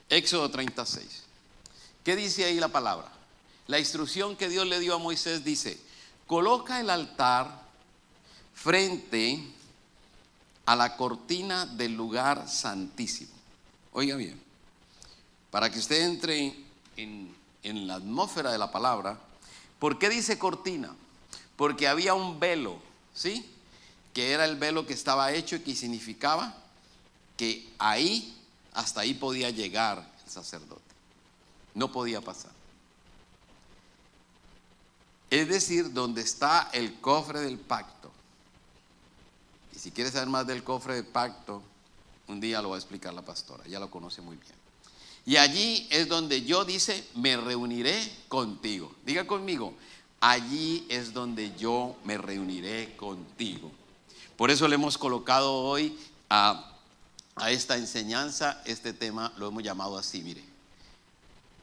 Éxodo 36. ¿Qué dice ahí la palabra? La instrucción que Dios le dio a Moisés dice: coloca el altar frente a la cortina del lugar santísimo. Oiga bien, para que usted entre en la atmósfera de la palabra. ¿Por qué dice cortina? Porque había un velo, ¿sí? Que era el velo que estaba hecho y que significaba que ahí, hasta ahí podía llegar el sacerdote. No podía pasar. Es decir, donde está el cofre del pacto. Y si quieres saber más del cofre del pacto, un día lo va a explicar la pastora, ella lo conoce muy bien. Y allí es donde yo, dice, me reuniré contigo. Diga conmigo, allí es donde yo me reuniré contigo. Por eso le hemos colocado hoy a esta enseñanza, este tema lo hemos llamado así, mire.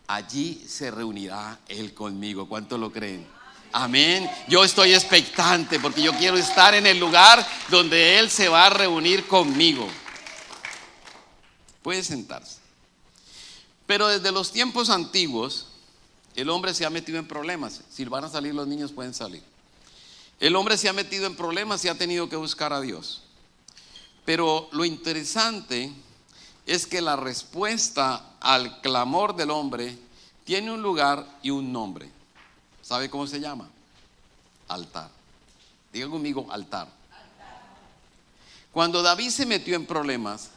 Allí se reunirá Él conmigo. ¿Cuántos lo creen? Amén. Yo estoy expectante porque yo quiero estar en el lugar donde Él se va a reunir conmigo. Puede sentarse. Pero desde los tiempos antiguos, el hombre se ha metido en problemas. Si van a salir los niños, pueden salir. El hombre se ha metido en problemas y ha tenido que buscar a Dios. Pero lo interesante es que la respuesta al clamor del hombre tiene un lugar y un nombre. ¿Sabe cómo se llama? Altar. Diga conmigo, altar. Cuando David se metió en problemas,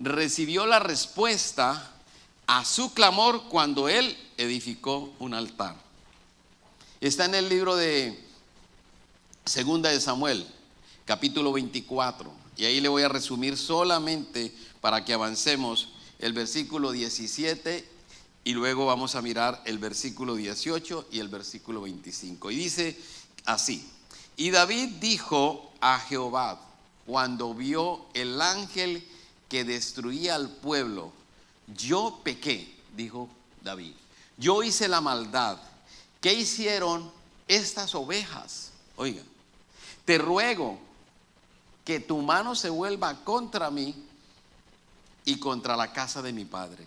recibió la respuesta a su clamor cuando él edificó un altar. Está en el libro de Segunda de Samuel, capítulo 24. Y ahí le voy a resumir solamente para que avancemos el versículo 17 y luego vamos a mirar el versículo 18 y el versículo 25. Y dice así: y David dijo a Jehová cuando vio el ángel que destruía al pueblo: yo pequé, dijo David, yo hice la maldad. ¿Qué hicieron estas ovejas? Oiga, te ruego que tu mano se vuelva contra mí y contra la casa de mi padre.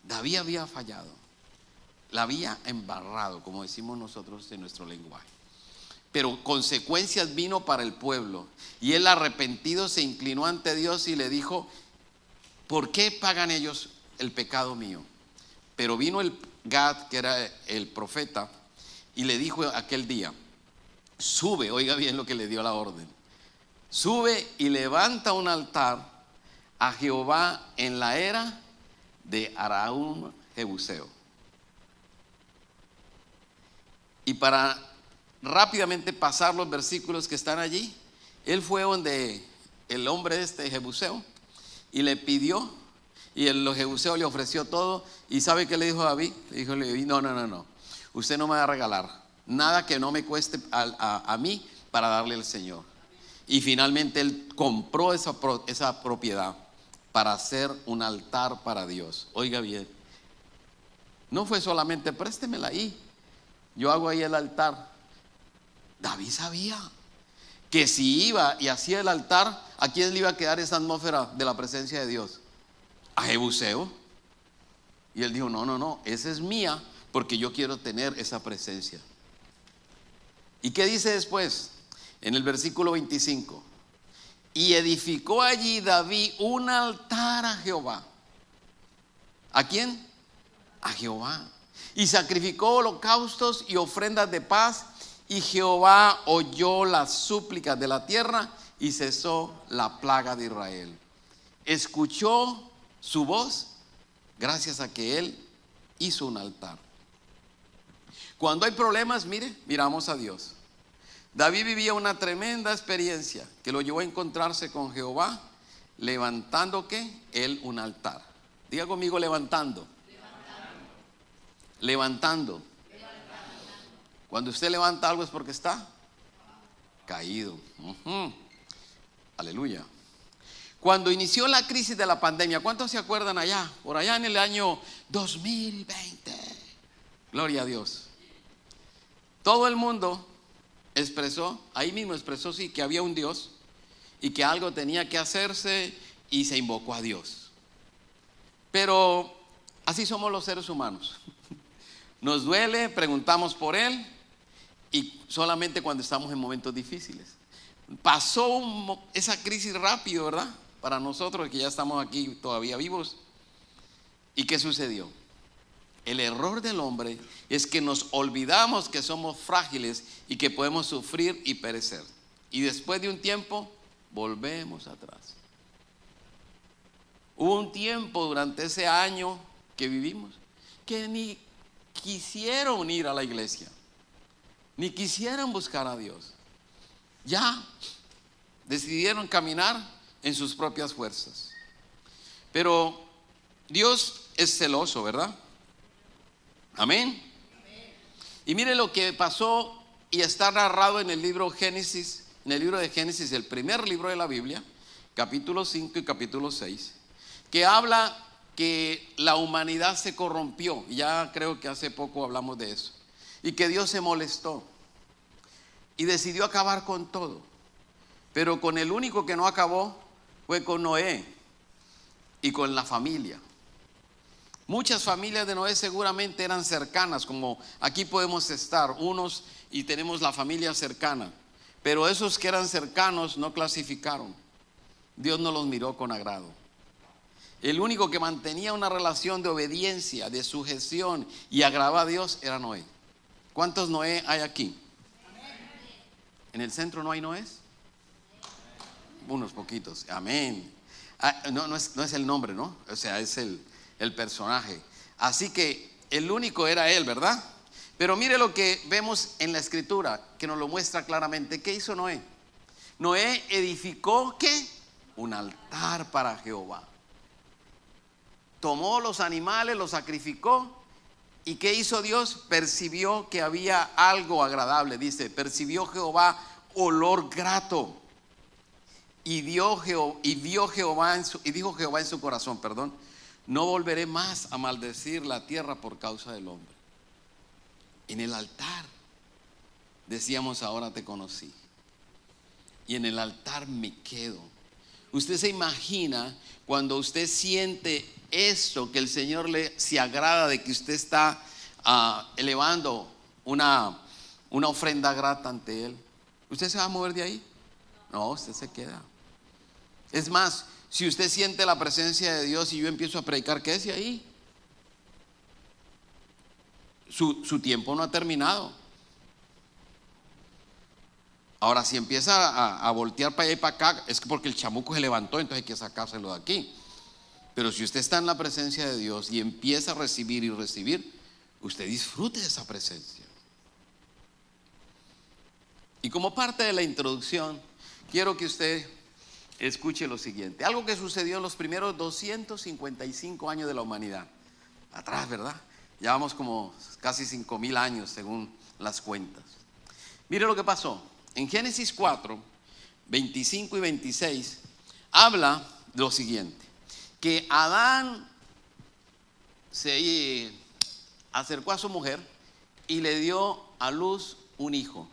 David había fallado, la había embarrado, como decimos nosotros en nuestro lenguaje. Pero consecuencias vino para el pueblo. Y él, arrepentido, se inclinó ante Dios y le dijo: ¿por qué pagan ellos el pecado mío? Pero vino el Gad, que era el profeta, y le dijo aquel día: sube, oiga bien lo que le dio la orden, sube y levanta un altar a Jehová en la era de Araún Jebuseo. Y para rápidamente pasar los versículos que están allí, él fue donde el hombre Jebuseo y le pidió, y el Jebuseo le ofreció todo. ¿Y sabe qué le dijo David? Le dijo: no, usted no me va a regalar nada que no me cueste a mí para darle al Señor. Y finalmente él compró esa propiedad para hacer un altar para Dios. Oiga bien, no fue solamente préstemela ahí, yo hago ahí el altar. David sabía que si iba y hacía el altar, ¿a quién le iba a quedar esa atmósfera de la presencia de Dios? A Jebuseo. Y él dijo: no, esa es mía, porque yo quiero tener esa presencia. ¿Y qué dice después? En el versículo 25: y edificó allí David un altar a Jehová. ¿A quién? A Jehová. Y sacrificó holocaustos y ofrendas de paz. Y Jehová oyó las súplicas de la tierra y cesó la plaga de Israel. Escuchó su voz gracias a que él hizo un altar. Cuando hay problemas, miramos a Dios. David vivía una tremenda experiencia que lo llevó a encontrarse con Jehová, levantando ¿qué? Él un altar. Diga conmigo: levantando. Levantando. Cuando usted levanta algo es porque está caído. Aleluya. Cuando inició la crisis de la pandemia, ¿cuántos se acuerdan allá? Por allá en el año 2020. Gloria a Dios. Todo el mundo expresó, ahí mismo expresó sí, que había un Dios y que algo tenía que hacerse, y se invocó a Dios. Pero así somos los seres humanos. Nos duele, preguntamos por él, y solamente cuando estamos en momentos difíciles. Pasó esa crisis rápido, ¿verdad? Para nosotros que ya estamos aquí todavía vivos. ¿Y qué sucedió? El error del hombre es que nos olvidamos que somos frágiles y que podemos sufrir y perecer. Y después de un tiempo, volvemos atrás. Hubo un tiempo durante ese año que vivimos que ni quisieron ir a la iglesia, ni quisieron buscar a Dios. Ya decidieron caminar en sus propias fuerzas. Pero Dios es celoso, ¿verdad? Amén. Y mire lo que pasó y está narrado en el libro Génesis, en el libro de Génesis, el primer libro de la Biblia, capítulo 5 y capítulo 6, que habla que la humanidad se corrompió. Ya creo que hace poco hablamos de eso. Y que Dios se molestó y decidió acabar con todo. Pero con el único que no acabó fue con Noé y con la familia. Muchas familias de Noé seguramente eran cercanas, como aquí podemos estar unos y tenemos la familia cercana. Pero esos que eran cercanos no clasificaron. Dios no los miró con agrado. El único que mantenía una relación de obediencia, de sujeción y agradaba a Dios era Noé. ¿Cuántos Noé hay aquí? ¿En el centro no hay Noés? Unos poquitos, amén. No es el nombre, ¿no? O sea, es el personaje. Así que el único era él, ¿verdad? Pero mire lo que vemos en la escritura, que nos lo muestra claramente. ¿Qué hizo Noé? Noé edificó, ¿qué? Un altar para Jehová. Tomó los animales, los sacrificó. ¿Y qué hizo Dios? Percibió que había algo agradable. Dice, percibió Jehová olor grato. Y dijo Jehová en su corazón, no volveré más a maldecir la tierra por causa del hombre. En el altar decíamos, ahora te conocí. Y en el altar me quedo. Usted se imagina cuando usted siente esto, que el Señor se agrada de que usted está elevando una ofrenda grata ante Él. ¿Usted se va a mover de ahí? No, usted se queda. Es más, si usted siente la presencia de Dios y yo empiezo a predicar, quédese ahí. Su tiempo no ha terminado. Ahora, si empieza a voltear para allá y para acá, es porque el chamuco se levantó, entonces hay que sacárselo de aquí. Pero si usted está en la presencia de Dios y empieza a recibir y recibir, usted disfrute de esa presencia. Y como parte de la introducción, quiero que usted escuche lo siguiente. Algo que sucedió en los primeros 255 años de la humanidad. Atrás, ¿verdad? Llevamos como casi 5,000 años según las cuentas. Mire lo que pasó. En Génesis 4, 25 y 26, habla de lo siguiente. Que Adán se acercó a su mujer y le dio a luz un hijo.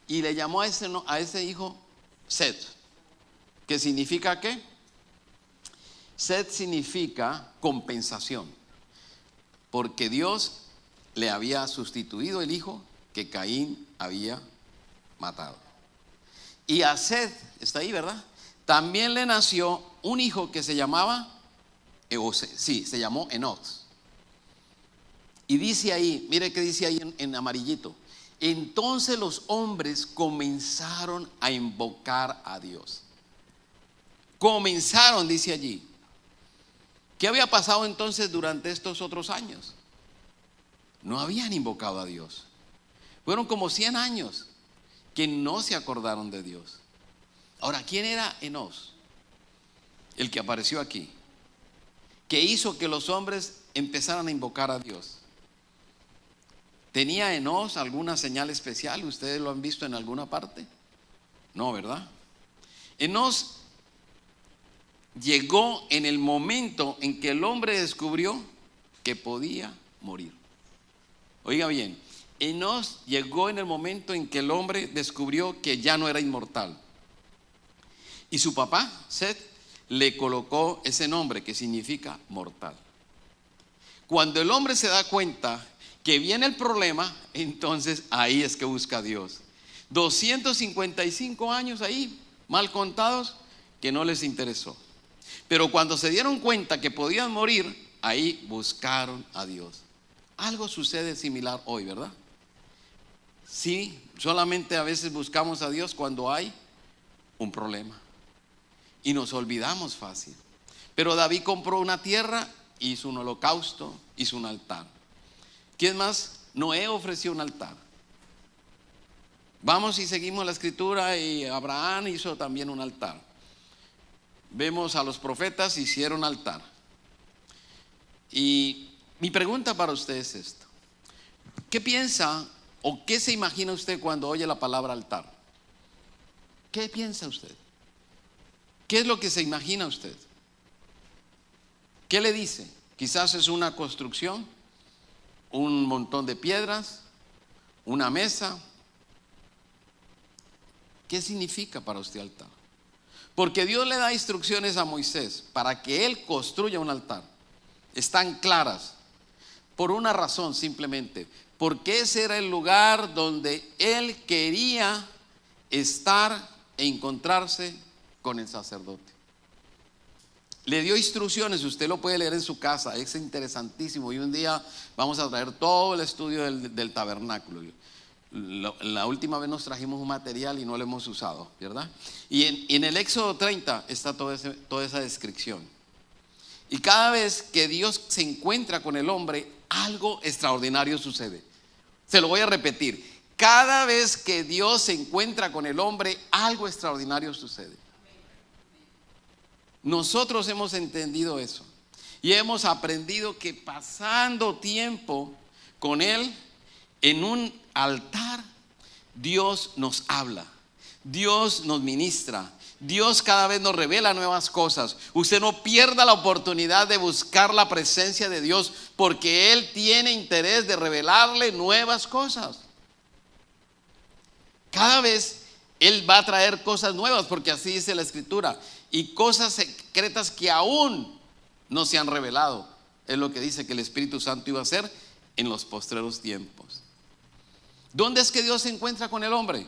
Y le llamó a ese hijo Set. ¿Qué significa qué? Set significa compensación. Porque Dios le había sustituido el hijo que Caín había matado. Y a Set, está ahí, ¿verdad? También le nació un hijo que se llamaba, se llamó Enoch. Y dice ahí, mire que dice ahí en amarillito. Entonces los hombres comenzaron a invocar a Dios. Comenzaron, dice allí. ¿Qué había pasado entonces durante estos otros años? No habían invocado a Dios. Fueron como 100 años que no se acordaron de Dios. Ahora, ¿quién era Enoch? El que apareció aquí, que hizo que los hombres empezaran a invocar a Dios. ¿Tenía Enoch alguna señal especial? ¿Ustedes lo han visto en alguna parte? No, ¿verdad? Enoch llegó en el momento en que el hombre descubrió que podía morir. Oiga bien, Enoch llegó en el momento en que el hombre descubrió que ya no era inmortal. Y su papá, Set, le colocó ese nombre que significa mortal. Cuando el hombre se da cuenta que viene el problema, entonces ahí es que busca a Dios. 255 años ahí, mal contados, que no les interesó. Pero cuando se dieron cuenta que podían morir, ahí buscaron a Dios. Algo sucede similar hoy, ¿verdad? Sí, solamente a veces buscamos a Dios cuando hay un problema y nos olvidamos fácil. Pero David compró una tierra, hizo un holocausto, hizo un altar. ¿Quién más? Noé ofreció un altar. Vamos y seguimos la escritura, y Abraham hizo también un altar. Vemos a los profetas hicieron altar. Y mi pregunta para usted es esto: ¿qué piensa o qué se imagina usted cuando oye la palabra altar? ¿Qué piensa usted? ¿Qué es lo que se imagina usted? ¿Qué le dice? Quizás es una construcción, un montón de piedras, una mesa. ¿Qué significa para usted altar? Porque Dios le da instrucciones a Moisés para que él construya un altar. Están claras por una razón, simplemente porque ese era el lugar donde él quería estar e encontrarse con el sacerdote. Le dio instrucciones, usted lo puede leer en su casa, es interesantísimo. Y un día vamos a traer todo el estudio del tabernáculo. La última vez nos trajimos un material y no lo hemos usado, ¿verdad? Y en el Éxodo 30 está toda esa descripción. Y cada vez que Dios se encuentra con el hombre, algo extraordinario sucede. Se lo voy a repetir: cada vez que Dios se encuentra con el hombre, algo extraordinario sucede. Nosotros hemos entendido eso y hemos aprendido que pasando tiempo con Él en un altar, Dios nos habla, Dios nos ministra, Dios cada vez nos revela nuevas cosas. Usted no pierda la oportunidad de buscar la presencia de Dios, porque Él tiene interés de revelarle nuevas cosas. Cada vez Él va a traer cosas nuevas, porque así dice la Escritura, y cosas secretas que aún no se han revelado. Es lo que dice que el Espíritu Santo iba a hacer en los postreros tiempos. ¿Dónde es que Dios se encuentra con el hombre?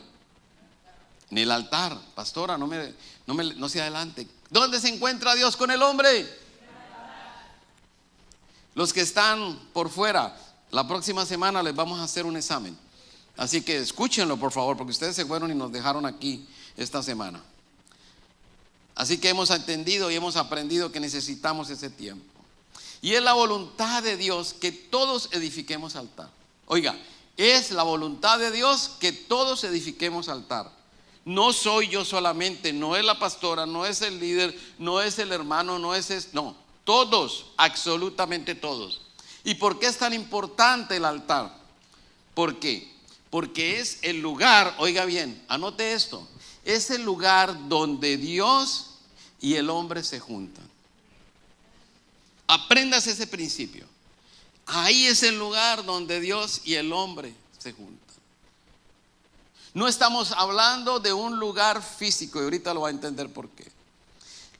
En el altar. Pastora, no se adelante. ¿Dónde se encuentra Dios con el hombre? Los que están por fuera, la próxima semana les vamos a hacer un examen. Así que escúchenlo, por favor, porque ustedes se fueron y nos dejaron aquí esta semana. Así que hemos entendido y hemos aprendido que necesitamos ese tiempo. Y es la voluntad de Dios que todos edifiquemos altar. Oiga, es la voluntad de Dios que todos edifiquemos altar. No soy yo solamente, no es la pastora, no es el líder, no es el hermano, no, todos, absolutamente todos. ¿Y por qué es tan importante el altar? ¿Por qué? Porque es el lugar, oiga bien, anote esto, es el lugar donde Dios y el hombre se juntan. Apréndase ese principio. Ahí es el lugar donde Dios y el hombre se juntan. No estamos hablando de un lugar físico, y ahorita lo va a entender por qué.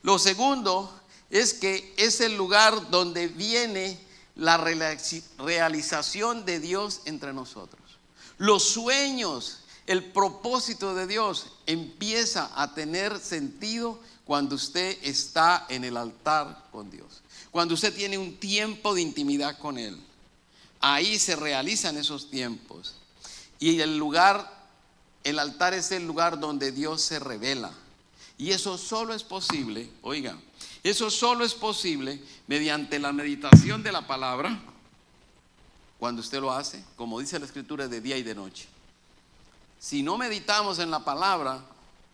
Lo segundo es que es el lugar donde viene la realización de Dios entre nosotros. Los sueños, el propósito de Dios empieza a tener sentido cuando usted está en el altar con Dios. Cuando usted tiene un tiempo de intimidad con Él. Ahí se realizan esos tiempos. Y el altar es el lugar donde Dios se revela. Y eso solo es posible, oiga, eso solo es posible mediante la meditación de la palabra. Cuando usted lo hace, como dice la Escritura, de día y de noche. Si no meditamos en la palabra,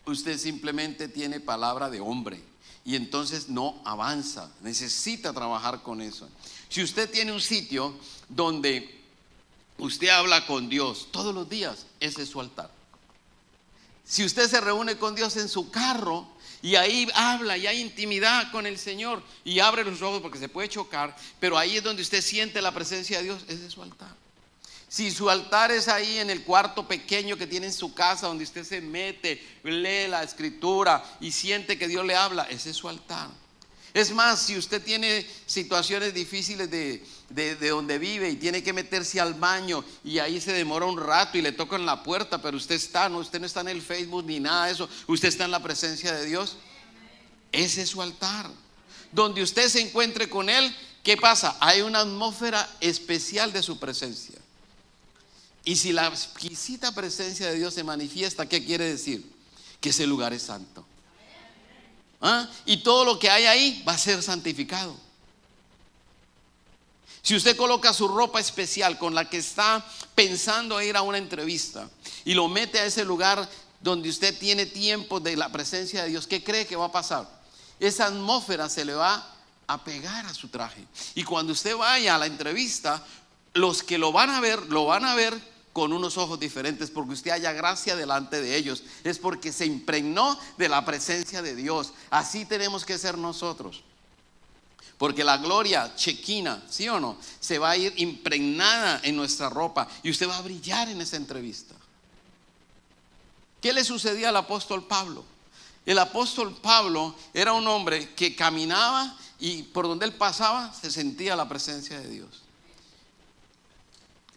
usted simplemente tiene palabra de hombre y entonces no avanza. Necesita trabajar con eso. Si usted tiene un sitio donde usted habla con Dios todos los días, ese es su altar. Si usted se reúne con Dios en su carro y ahí habla y hay intimidad con el Señor y abre los ojos porque se puede chocar, pero ahí es donde usted siente la presencia de Dios, ese es su altar. Si su altar es ahí en el cuarto pequeño que tiene en su casa, donde usted se mete, lee la Escritura y siente que Dios le habla, ese es su altar. Es más, si usted tiene situaciones difíciles de donde vive y tiene que meterse al baño y ahí se demora un rato y le tocan la puerta, pero usted no está en el Facebook ni nada de eso, usted está en la presencia de Dios. Ese es su altar. Donde usted se encuentre con Él, ¿qué pasa? Hay una atmósfera especial de su presencia. Y si la exquisita presencia de Dios se manifiesta, ¿qué quiere decir? Que ese lugar es santo. Y todo lo que hay ahí va a ser santificado. Si usted coloca su ropa especial con la que está pensando ir a una entrevista y lo mete a ese lugar donde usted tiene tiempo de la presencia de Dios, ¿qué cree que va a pasar? Esa atmósfera se le va a pegar a su traje. Y cuando usted vaya a la entrevista, los que lo van a ver con unos ojos diferentes, porque usted haya gracia delante de ellos. Es porque se impregnó de la presencia de Dios. Así tenemos que ser nosotros. Porque la gloria chequina, ¿sí o no? Se va a ir impregnada en nuestra ropa y usted va a brillar en esa entrevista. ¿Qué le sucedía al apóstol Pablo? El apóstol Pablo era un hombre que caminaba y por donde él pasaba se sentía la presencia de Dios.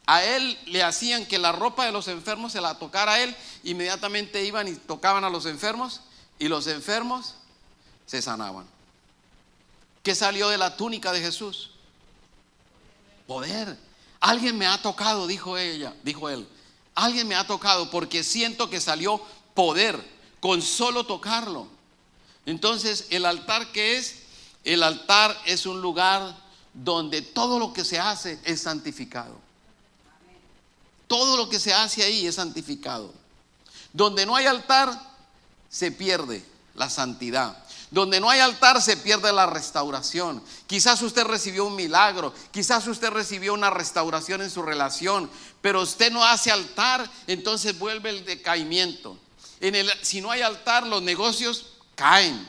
A él le hacían que la ropa de los enfermos se la tocara a él, inmediatamente iban y tocaban a los enfermos y los enfermos se sanaban. ¿Qué salió de la túnica de Jesús? Poder. Alguien me ha tocado, dijo él. Alguien me ha tocado porque siento que salió poder con solo tocarlo. Entonces, ¿el altar qué es? El altar es un lugar donde todo lo que se hace es santificado. Todo lo que se hace ahí es santificado. Donde no hay altar, se pierde la santidad. Donde no hay altar, se pierde la restauración. Quizás usted recibió un milagro, quizás usted recibió una restauración en su relación, pero usted no hace altar, entonces vuelve el decaimiento. Si no hay altar, los negocios caen.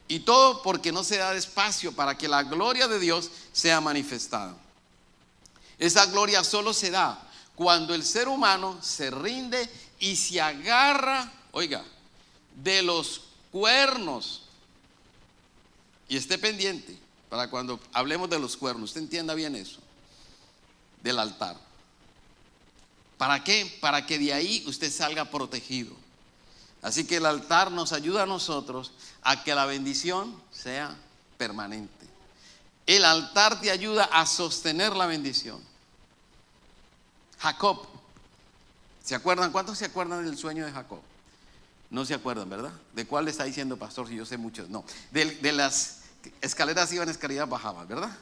Y todo porque no se da espacio para que la gloria de Dios sea manifestada. Esa gloria solo se da cuando el ser humano se rinde y se agarra, de los cuernos. Y esté pendiente para cuando hablemos de los cuernos, usted entienda bien eso, del altar. ¿Para qué? Para que de ahí usted salga protegido. Así que el altar nos ayuda a nosotros a que la bendición sea permanente. El altar te ayuda a sostener la bendición. Jacob, ¿se acuerdan? ¿Cuántos se acuerdan del sueño de Jacob? No se acuerdan, ¿verdad? ¿De cuál le está diciendo, pastor? Si yo sé muchos. No, de las escaleras iban, escaleras bajaban, ¿verdad?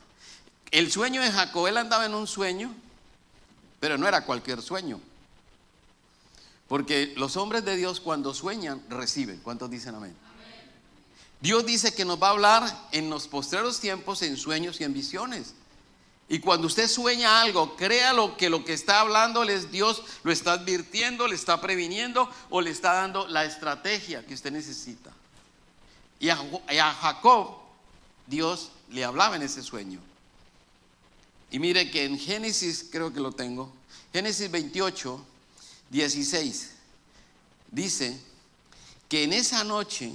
El sueño de Jacob, él andaba en un sueño, pero no era cualquier sueño. Porque los hombres de Dios cuando sueñan, reciben. ¿Cuántos dicen amén? Dios dice que nos va a hablar en los postreros tiempos en sueños y en visiones. Y cuando usted sueña algo, créalo que lo que está hablándoles Dios lo está advirtiendo, le está previniendo o le está dando la estrategia que usted necesita. Y a Jacob Dios le hablaba en ese sueño. Y mire que en Génesis, creo que lo tengo, Génesis 28, 16, dice que en esa noche,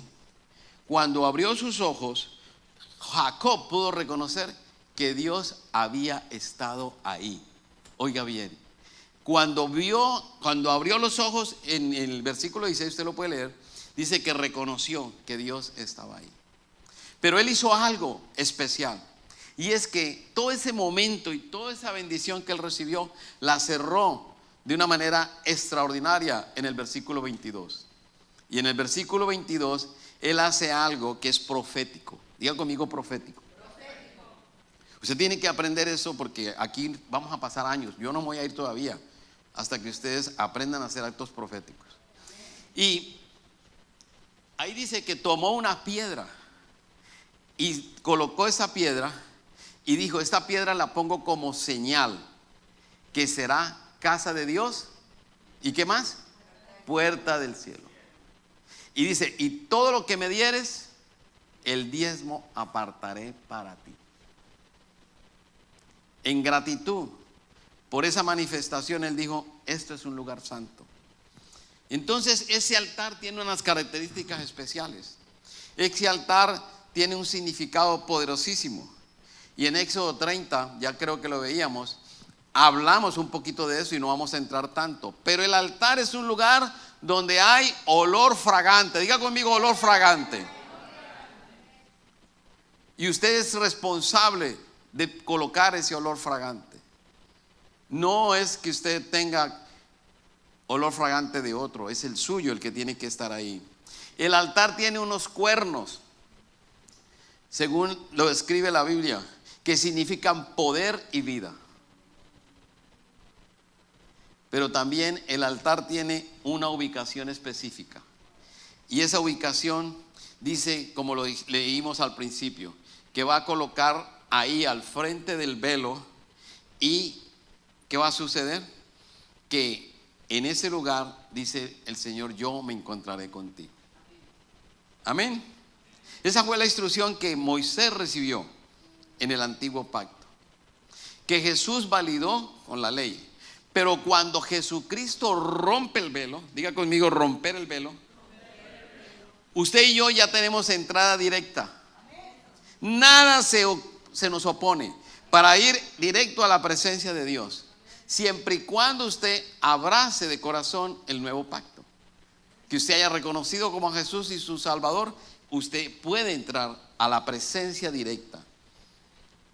cuando abrió sus ojos, Jacob pudo reconocer que Dios había estado ahí. Oiga bien, cuando abrió los ojos, en el versículo 16, usted lo puede leer, dice que reconoció que Dios estaba ahí. Pero él hizo algo especial, y es que todo ese momento y toda esa bendición que él recibió, la cerró de una manera extraordinaria en el versículo 22. Y en el versículo 22, él hace algo que es profético. Diga conmigo, profético. Usted tiene que aprender eso porque aquí vamos a pasar años. Yo no voy a ir todavía hasta que ustedes aprendan a hacer actos proféticos. Y ahí dice que tomó una piedra y colocó esa piedra y dijo: esta piedra la pongo como señal que será casa de Dios. ¿Y qué más? Puerta del cielo. Y dice: y todo lo que me dieres, el diezmo apartaré para ti. En gratitud por esa manifestación, él dijo: esto es un lugar santo. Entonces ese altar tiene unas características especiales. Ese altar tiene un significado poderosísimo. Y en Éxodo 30, ya creo que lo veíamos, hablamos un poquito de eso y no vamos a entrar tanto. Pero el altar es un lugar donde hay olor fragante. Diga conmigo, olor fragante. Y usted es responsable de colocar ese olor fragante. No es que usted tenga olor fragante de otro, es el suyo el que tiene que estar ahí. El altar tiene unos cuernos, según lo escribe la Biblia, que significan poder y vida. Pero también el altar tiene una ubicación específica. Y esa ubicación dice, como lo leímos al principio, que va a colocar ahí al frente del velo. ¿Y qué va a suceder? Que en ese lugar, dice el Señor, yo me encontraré contigo. Amén. Esa fue la instrucción que Moisés recibió en el antiguo pacto, que Jesús validó con la ley. Pero cuando Jesucristo rompe el velo, diga conmigo, romper el velo, usted y yo ya tenemos entrada directa. Nada se nos opone para ir directo a la presencia de Dios, siempre y cuando usted abrace de corazón el nuevo pacto, que usted haya reconocido como a Jesús y su Salvador. Usted puede entrar a la presencia directa.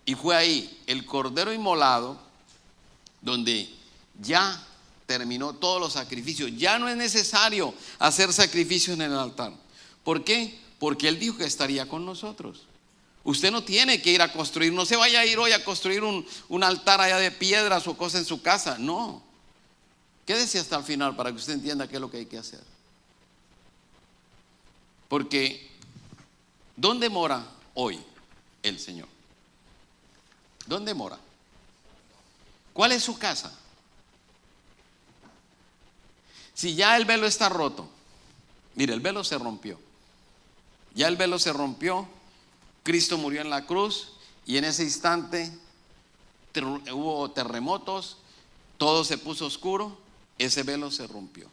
Y fue ahí el cordero inmolado donde ya terminó todos los sacrificios. Ya no es necesario hacer sacrificios en el altar. ¿Por qué? Porque Él dijo que estaría con nosotros. Usted no tiene que ir a construir, no se vaya a ir hoy a construir un altar allá de piedras o cosas en su casa. No. Quédese hasta el final para que usted entienda qué es lo que hay que hacer. Porque ¿dónde mora hoy el Señor? ¿Dónde mora? ¿Cuál es su casa? Si ya el velo está roto, mire, el velo se rompió. Ya el velo se rompió. Cristo murió en la cruz y en ese instante hubo terremotos, todo se puso oscuro, ese velo se rompió.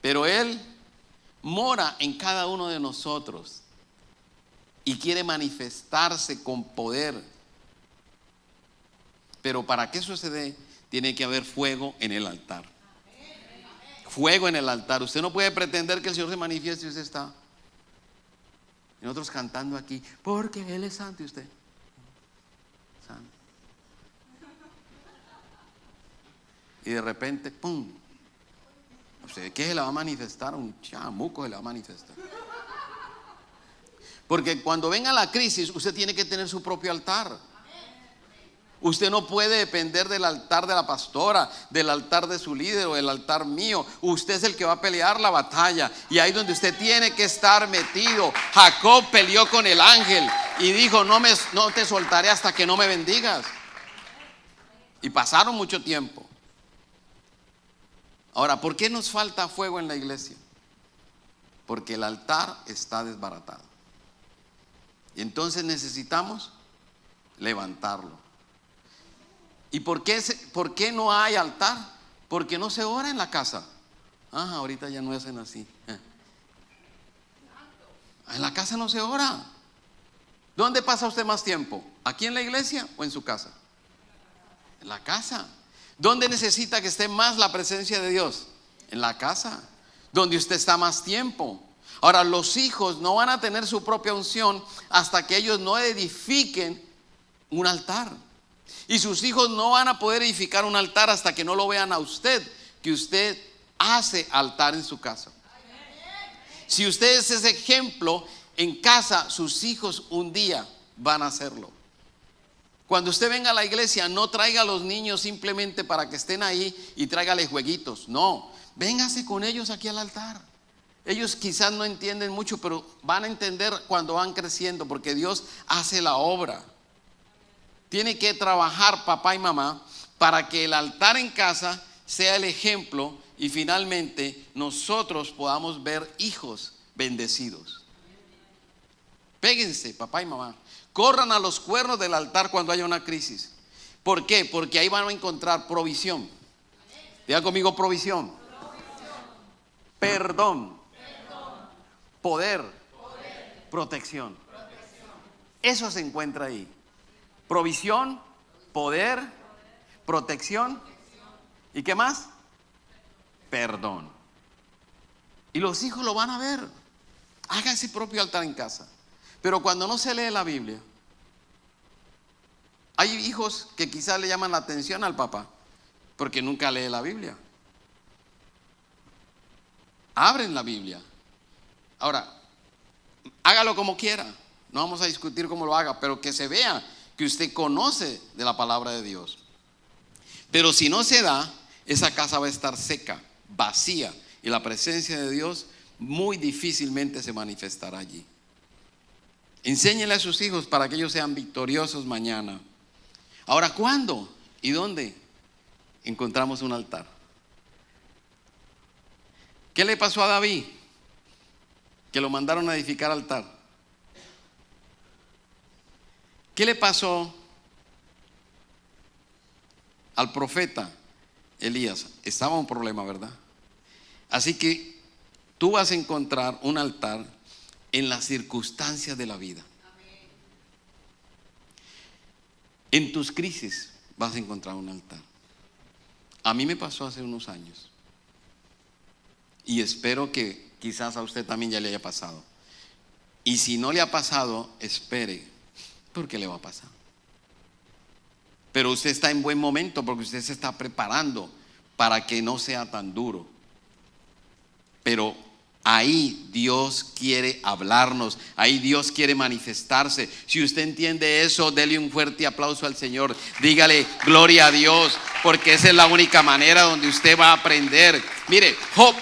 Pero Él mora en cada uno de nosotros y quiere manifestarse con poder. Pero para que eso se dé, tiene que haber fuego en el altar. Fuego en el altar. Usted no puede pretender que el Señor se manifieste si usted está. Y nosotros cantando aquí, porque Él es santo y usted santo. Y de repente, ¡pum! ¿Usted qué se le va a manifestar? Un chamuco se le va a manifestar. Porque cuando venga la crisis, usted tiene que tener su propio altar. Usted no puede depender del altar de la pastora, del altar de su líder o del altar mío. Usted es el que va a pelear la batalla. Y ahí donde usted tiene que estar metido. Jacob peleó con el ángel y dijo, no te soltaré hasta que no me bendigas. Y pasaron mucho tiempo. Ahora, ¿por qué nos falta fuego en la iglesia? Porque el altar está desbaratado. Y entonces necesitamos levantarlo. ¿Y por qué no hay altar? Porque no se ora en la casa. Ahorita ya no hacen así. En la casa no se ora. ¿Dónde pasa usted más tiempo? ¿Aquí en la iglesia o en su casa? En la casa. ¿Dónde necesita que esté más la presencia de Dios? En la casa, donde usted está más tiempo. Ahora, los hijos no van a tener su propia unción hasta que ellos no edifiquen un altar. Y sus hijos no van a poder edificar un altar hasta que no lo vean a usted, que usted hace altar en su casa. Si usted es ese ejemplo en casa, sus hijos un día van a hacerlo. Cuando usted venga a la iglesia, no traiga a los niños simplemente para que estén ahí y tráigales jueguitos. No, véngase con ellos aquí al altar. Ellos quizás no entienden mucho, pero van a entender cuando van creciendo, porque Dios hace la obra. Tiene que trabajar papá y mamá para que el altar en casa sea el ejemplo y finalmente nosotros podamos ver hijos bendecidos. Péguense, papá y mamá. Corran a los cuernos del altar cuando haya una crisis. ¿Por qué? Porque ahí van a encontrar provisión. Diga conmigo, provisión. Perdón. Poder. Protección. Eso se encuentra ahí. Provisión, poder, protección. ¿Y qué más? Perdón. Y los hijos lo van a ver. Haga ese propio altar en casa. Pero cuando no se lee la Biblia, hay hijos que quizás le llaman la atención al papá porque nunca lee la Biblia. Abren la Biblia. Ahora, hágalo como quiera. No vamos a discutir cómo lo haga, pero que se vea que usted conoce de la palabra de Dios. Pero si no se da, esa casa va a estar seca, vacía, y la presencia de Dios muy difícilmente se manifestará allí. Enséñenle a sus hijos para que ellos sean victoriosos mañana. Ahora, ¿cuándo y dónde encontramos un altar? ¿Qué le pasó a David? Que lo mandaron a edificar altar. ¿Qué le pasó al profeta Elías? Estaba un problema, ¿verdad? Así que tú vas a encontrar un altar en las circunstancias de la vida. En tus crisis vas a encontrar un altar. A mí me pasó hace unos años. Y espero que quizás a usted también ya le haya pasado. Y si no le ha pasado, espere, porque le va a pasar. Pero usted está en buen momento porque usted se está preparando para que no sea tan duro. Pero ahí Dios quiere hablarnos, ahí Dios quiere manifestarse. Si usted entiende eso, dele un fuerte aplauso al Señor. Dígale gloria a Dios, porque esa es la única manera donde usted va a aprender. Mire, Job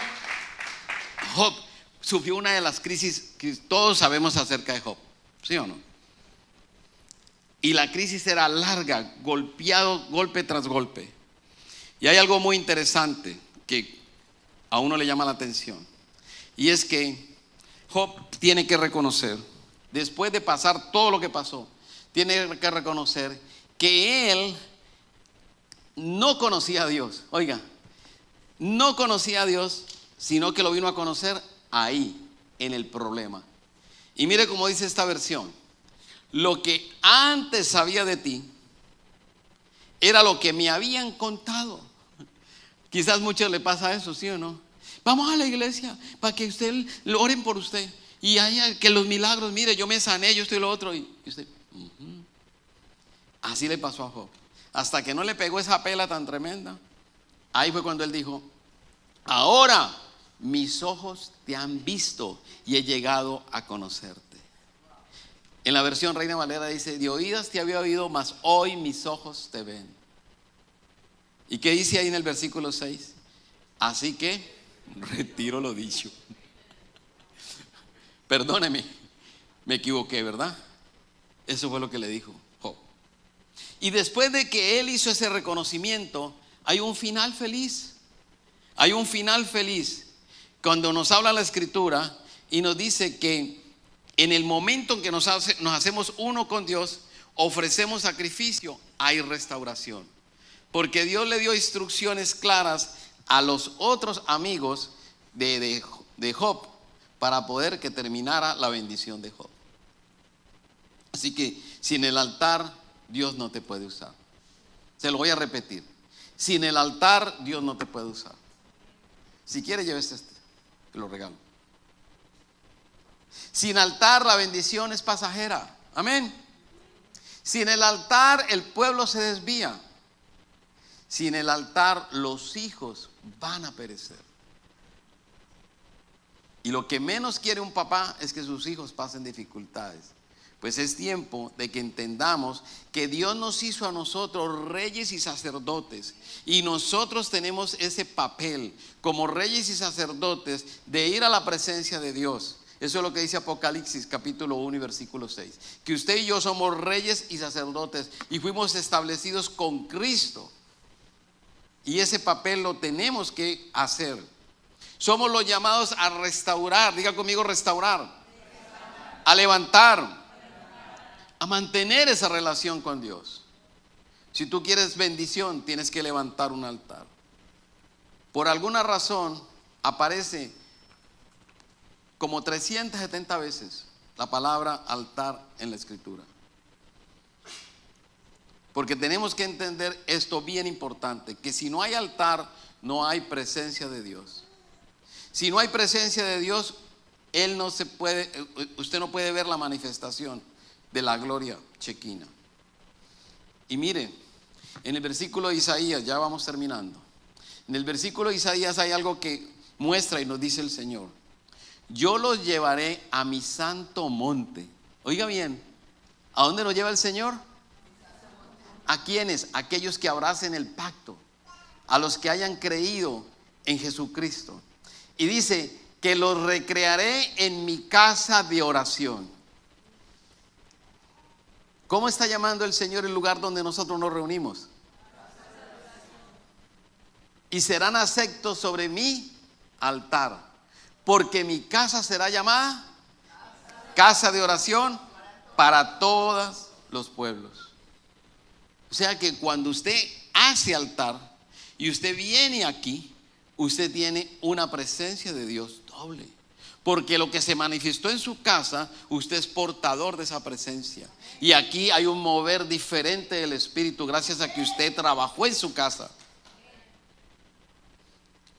sufrió una de las crisis que todos sabemos acerca de Job, ¿sí o no? Y la crisis era larga, golpeado, golpe tras golpe. Y hay algo muy interesante que a uno le llama la atención. Y es que Job tiene que reconocer, después de pasar todo lo que pasó, tiene que reconocer que él no conocía a Dios. Oiga, no conocía a Dios, sino que lo vino a conocer ahí, en el problema. Y mire cómo dice esta versión: lo que antes sabía de ti era lo que me habían contado. Quizás a muchos le pasa eso, ¿sí o no? Vamos a la iglesia para que usted oren por usted y haya que los milagros, mire, yo me sané, yo estoy lo otro, y usted, Así le pasó a Job. Hasta que no le pegó esa pela tan tremenda, ahí fue cuando él dijo: ahora mis ojos te han visto y he llegado a conocerte. En la versión Reina Valera dice: de oídas te había oído, mas hoy mis ojos te ven. ¿Y qué dice ahí en el versículo 6? Así que retiro lo dicho. Perdóneme, me equivoqué, ¿verdad? Eso fue lo que le dijo Job. Y después de que él hizo ese reconocimiento, hay un final feliz. Hay un final feliz cuando nos habla la Escritura y nos dice que en el momento en que nos hacemos uno con Dios, ofrecemos sacrificio, hay restauración. Porque Dios le dio instrucciones claras a los otros amigos de Job para poder que terminara la bendición de Job. Así que sin el altar Dios no te puede usar. Se lo voy a repetir: sin el altar Dios no te puede usar. Si quiere, llévese este, te lo regalo. Sin altar la bendición es pasajera. Amén. Sin el altar el pueblo se desvía. Sin el altar los hijos van a perecer. Y lo que menos quiere un papá es que sus hijos pasen dificultades. Pues es tiempo de que entendamos que Dios nos hizo a nosotros reyes y sacerdotes. Y nosotros tenemos ese papel como reyes y sacerdotes de ir a la presencia de Dios. Eso es lo que dice Apocalipsis capítulo 1 y versículo 6. Que usted y yo somos reyes y sacerdotes y fuimos establecidos con Cristo. Y ese papel lo tenemos que hacer. Somos los llamados a restaurar. Diga conmigo: restaurar. A levantar. A mantener esa relación con Dios. Si tú quieres bendición, tienes que levantar un altar. Por alguna razón aparece como 370 veces la palabra altar en la Escritura. Porque tenemos que entender esto bien importante, que si no hay altar, no hay presencia de Dios. Si no hay presencia de Dios, usted no puede ver la manifestación de la gloria chequina. Y mire, en el versículo de Isaías, ya vamos terminando. En el versículo de Isaías hay algo que muestra y nos dice el Señor: yo los llevaré a mi santo monte. Oiga bien, ¿a dónde nos lleva el Señor? ¿A quiénes? Aquellos que abracen el pacto, a los que hayan creído en Jesucristo. Y dice que los recrearé en mi casa de oración. ¿Cómo está llamando el Señor el lugar donde nosotros nos reunimos? Y serán aceptos sobre mi altar, porque mi casa será llamada casa de oración para todos los pueblos. O sea que cuando usted hace altar y usted viene aquí, usted tiene una presencia de Dios doble. Porque lo que se manifestó en su casa, usted es portador de esa presencia. Y aquí hay un mover diferente del Espíritu gracias a que usted trabajó en su casa.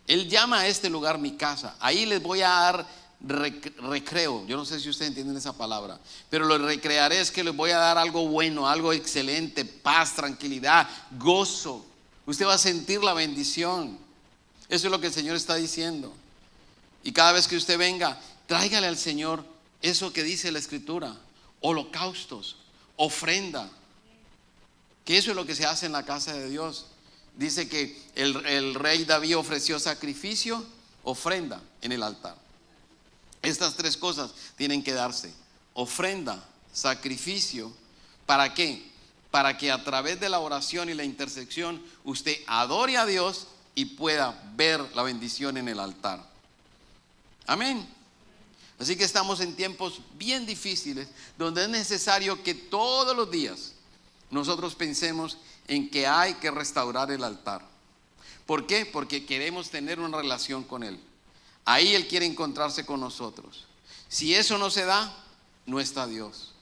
Él llama a este lugar mi casa. Ahí les voy a dar recreo. Yo no sé si ustedes entienden esa palabra, pero lo recrearé es que les voy a dar algo bueno, algo excelente, paz, tranquilidad, gozo. Usted va a sentir la bendición. Eso es lo que el Señor está diciendo. Y cada vez que usted venga, tráigale al Señor eso que dice la Escritura: holocaustos, ofrenda. Que eso es lo que se hace en la casa de Dios. Dice que el rey David ofreció sacrificio, ofrenda en el altar. Estas tres cosas tienen que darse: ofrenda, sacrificio. ¿Para qué? Para que a través de la oración y la intersección usted adore a Dios y pueda ver la bendición en el altar. Amén. Así que estamos en tiempos bien difíciles, donde es necesario que todos los días nosotros pensemos en que hay que restaurar el altar. ¿Por qué? Porque queremos tener una relación con Él. Ahí Él quiere encontrarse con nosotros. Si eso no se da, no está Dios.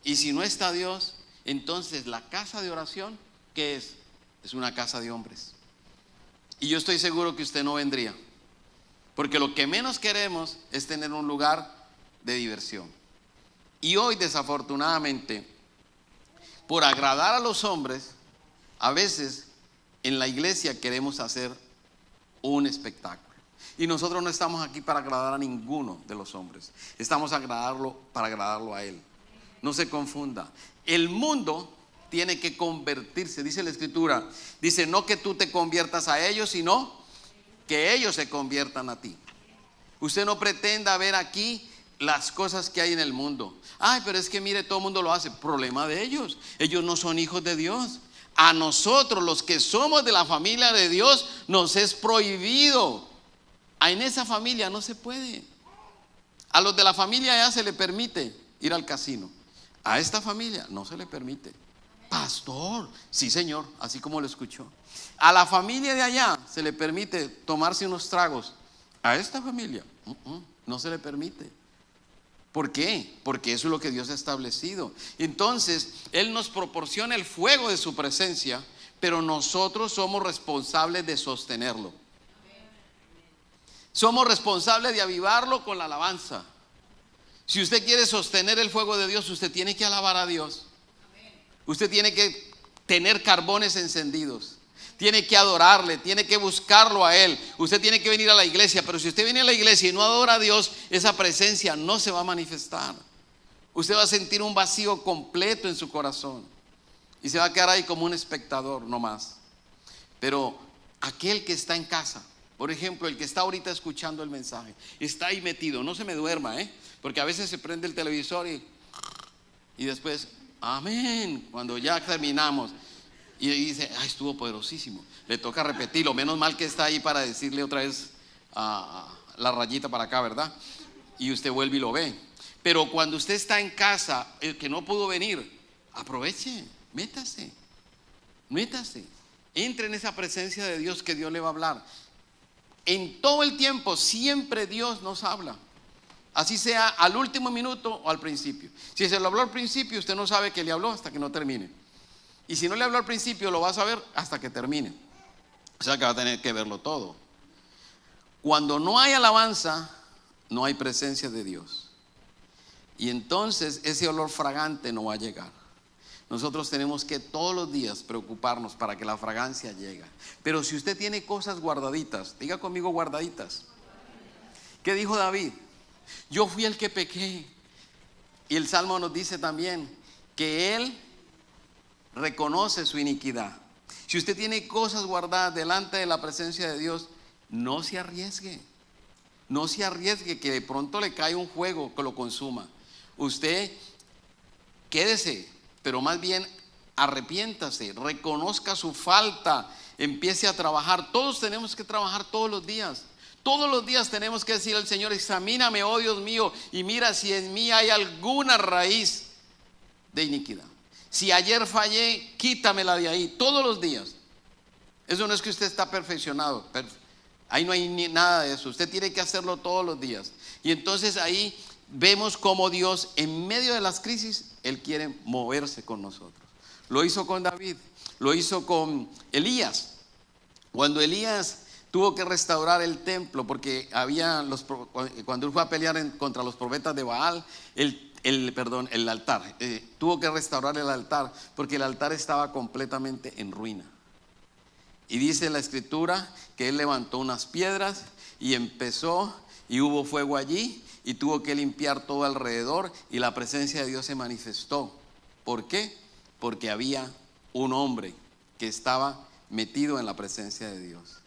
Y si no está Dios, entonces la casa de oración, ¿qué es? Es una casa de hombres. Y yo estoy seguro que usted no vendría, porque lo que menos queremos es tener un lugar de diversión. Y hoy, desafortunadamente, por agradar a los hombres, a veces en la iglesia queremos hacer un espectáculo. Y nosotros no estamos aquí para agradar a ninguno de los hombres. Estamos para agradarlo a Él. No se confunda. El mundo tiene que convertirse, dice la Escritura. Dice, no que tú te conviertas a ellos, sino que ellos se conviertan a ti. Usted no pretenda ver aquí las cosas que hay en el mundo. Ay, pero es que mire, todo el mundo lo hace. Problema de ellos. Ellos no son hijos de Dios. A nosotros, los que somos de la familia de Dios, nos es prohibido. En esa familia no se puede. A los de la familia ya se le permite ir al casino. A esta familia no se le permite. Pastor, sí señor, así como lo escuchó. A la familia de allá se le permite tomarse unos tragos. A esta familia no se le permite. ¿Por qué? Porque eso es lo que Dios ha establecido. Entonces, Él nos proporciona el fuego de su presencia, pero nosotros somos responsables de sostenerlo. Somos responsables de avivarlo con la alabanza. Si usted quiere sostener el fuego de Dios, usted tiene que alabar a Dios. Usted tiene que tener carbones encendidos. Tiene que adorarle, tiene que buscarlo a Él. Usted tiene que venir a la iglesia, pero si usted viene a la iglesia y no adora a Dios, esa presencia no se va a manifestar. Usted va a sentir un vacío completo en su corazón y se va a quedar ahí como un espectador, no más. Pero aquel que está en casa, por ejemplo, el que está ahorita escuchando el mensaje, está ahí metido, no se me duerma, porque a veces se prende el televisor y después, amén, cuando ya terminamos. Y dice, ay, estuvo poderosísimo. Le toca repetirlo. Menos mal que está ahí para decirle otra vez la rayita para acá, ¿verdad? Y usted vuelve y lo ve. Pero cuando usted está en casa, el que no pudo venir, aproveche, métase. Entre en esa presencia de Dios que Dios le va a hablar. En todo el tiempo, siempre Dios nos habla. Así sea al último minuto o al principio. Si se lo habló al principio, usted no sabe que le habló hasta que no termine. Y si no le habló al principio, lo va a saber hasta que termine. O sea que va a tener que verlo todo. Cuando no hay alabanza, no hay presencia de Dios. Y entonces ese olor fragante no va a llegar. Nosotros tenemos que todos los días preocuparnos para que la fragancia llegue. Pero si usted tiene cosas guardaditas, diga conmigo guardaditas. ¿Qué dijo David? Yo fui el que pequé. Y el Salmo nos dice también que él reconoce su iniquidad. Si usted tiene cosas guardadas delante de la presencia de Dios, no se arriesgue. No se arriesgue que de pronto le cae un fuego que lo consuma. Usted quédese, pero más bien arrepiéntase, reconozca su falta, empiece a trabajar. Todos tenemos que trabajar todos los días. Todos los días tenemos que decir al Señor: examíname, oh Dios mío, y mira si en mí hay alguna raíz de iniquidad. Si ayer fallé, quítamela de ahí, todos los días. Eso no es que usted está perfeccionado, ahí no hay nada de eso. Usted tiene que hacerlo todos los días. Y entonces ahí vemos cómo Dios, en medio de las crisis, Él quiere moverse con nosotros. Lo hizo con David, lo hizo con Elías. Cuando Elías tuvo que restaurar el templo, porque cuando él fue a pelear contra los profetas de Baal, el altar, tuvo que restaurar el altar, porque el altar estaba completamente en ruina. Y dice la escritura que él levantó unas piedras y empezó, y hubo fuego allí, y tuvo que limpiar todo alrededor, y la presencia de Dios se manifestó. ¿Por qué? Porque había un hombre que estaba metido en la presencia de Dios.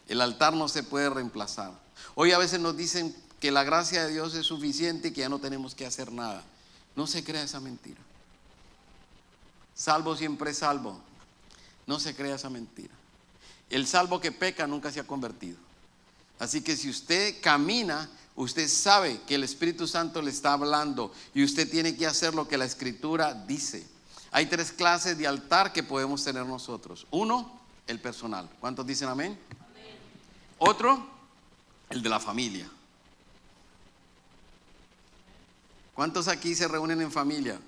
El altar no se puede reemplazar. Hoy a veces nos dicen que la gracia de Dios es suficiente y que ya no tenemos que hacer nada. No se crea esa mentira. Salvo siempre es salvo. No se crea esa mentira. El salvo que peca nunca se ha convertido. Así que si usted camina, usted sabe que el Espíritu Santo le está hablando y usted tiene que hacer lo que la Escritura dice. Hay 3 clases de altar que podemos tener nosotros. Uno, el personal. ¿Cuántos dicen amén? Amén. Otro, el de la familia. ¿Cuántos aquí se reúnen en familia?